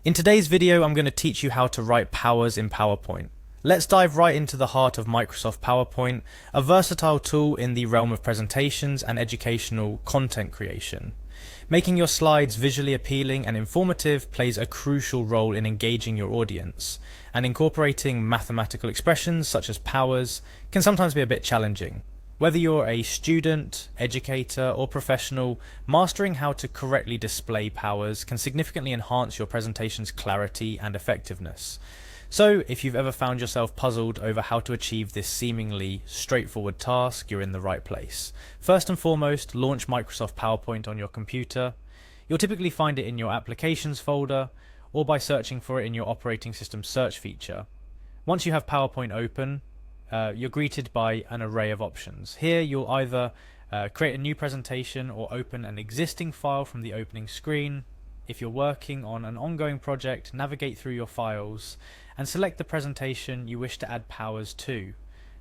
In today's video, I'm going to teach you how to write powers in PowerPoint. Let's dive right into the heart of Microsoft PowerPoint, a versatile tool in the realm of presentations and educational content creation. Making your slides visually appealing and informative plays a crucial role in engaging your audience, and incorporating mathematical expressions such as powers can sometimes be a bit challenging. Whether you're a student, educator, or professional, mastering how to correctly display powers can significantly enhance your presentation's clarity and effectiveness. So, if you've ever found yourself puzzled over how to achieve this seemingly straightforward task, you're in the right place. First and foremost, launch Microsoft PowerPoint on your computer. You'll typically find it in your Applications folder, or by searching for it in your operating system search feature. Once you have PowerPoint open, you're greeted by an array of options. Here you'll either create a new presentation or open an existing file from the opening screen. If you're working on an ongoing project, navigate through your files and select the presentation you wish to add powers to.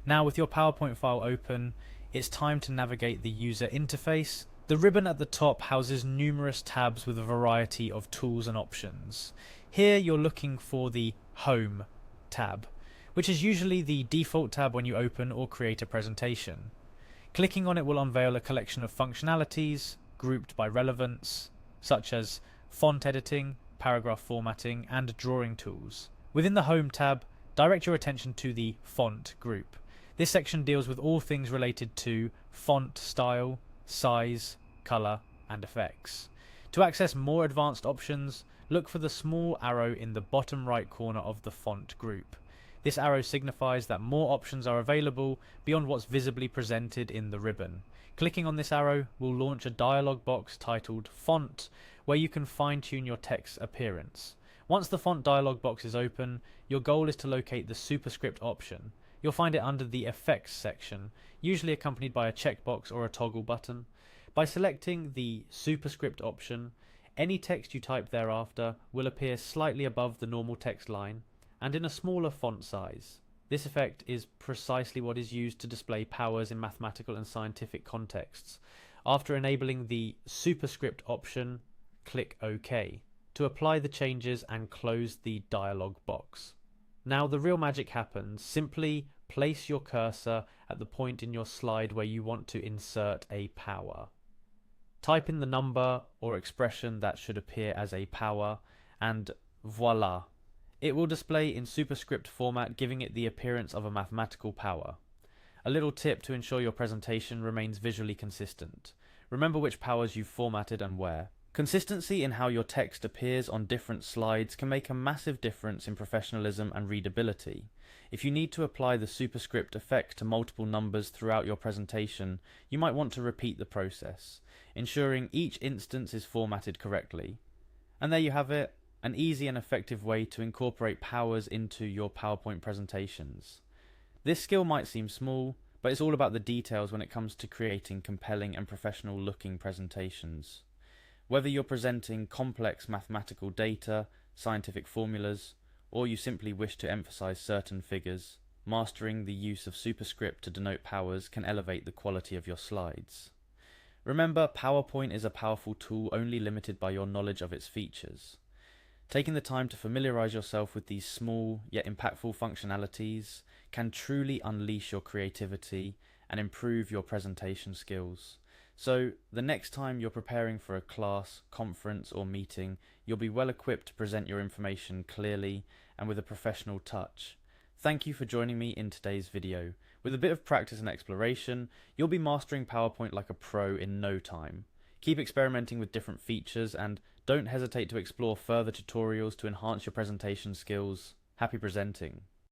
Now, with your PowerPoint file open, it's time to navigate the user interface. The ribbon at the top houses numerous tabs with a variety of tools and options. Here you're looking for the Home tab, which is usually the default tab when you open or create a presentation. Clicking on it will unveil a collection of functionalities grouped by relevance, such as font editing, paragraph formatting, and drawing tools. Within the Home tab, direct your attention to the Font group. This section deals with all things related to font style, size, color, and effects. To access more advanced options, look for the small arrow in the bottom right corner of the Font group. This arrow signifies that more options are available beyond what's visibly presented in the ribbon. Clicking on this arrow will launch a dialog box titled Font, where you can fine-tune your text appearance. Once the font dialog box is open, your goal is to locate the superscript option. You'll find it under the Effects section, usually accompanied by a checkbox or a toggle button. By selecting the superscript option, any text you type thereafter will appear slightly above the normal text line and in a smaller font size. This effect is precisely what is used to display powers in mathematical and scientific contexts. After enabling the superscript option, click OK to apply the changes and close the dialog box. Now the real magic happens. Simply place your cursor at the point in your slide where you want to insert a power. Type in the number or expression that should appear as a power, and voila! It will display in superscript format, giving it the appearance of a mathematical power. A little tip to ensure your presentation remains visually consistent. Remember which powers you've formatted and where. Consistency in how your text appears on different slides can make a massive difference in professionalism and readability. If you need to apply the superscript effect to multiple numbers throughout your presentation, you might want to repeat the process, ensuring each instance is formatted correctly. And there you have it. An easy and effective way to incorporate powers into your PowerPoint presentations. This skill might seem small, but it's all about the details when it comes to creating compelling and professional looking presentations. Whether you're presenting complex mathematical data, scientific formulas, or you simply wish to emphasize certain figures, mastering the use of superscript to denote powers can elevate the quality of your slides. Remember, PowerPoint is a powerful tool only limited by your knowledge of its features. Taking the time to familiarize yourself with these small yet impactful functionalities can truly unleash your creativity and improve your presentation skills. So, the next time you're preparing for a class, conference, or meeting, you'll be well equipped to present your information clearly and with a professional touch. Thank you for joining me in today's video. With a bit of practice and exploration, you'll be mastering PowerPoint like a pro in no time. Keep experimenting with different features and don't hesitate to explore further tutorials to enhance your presentation skills. Happy presenting!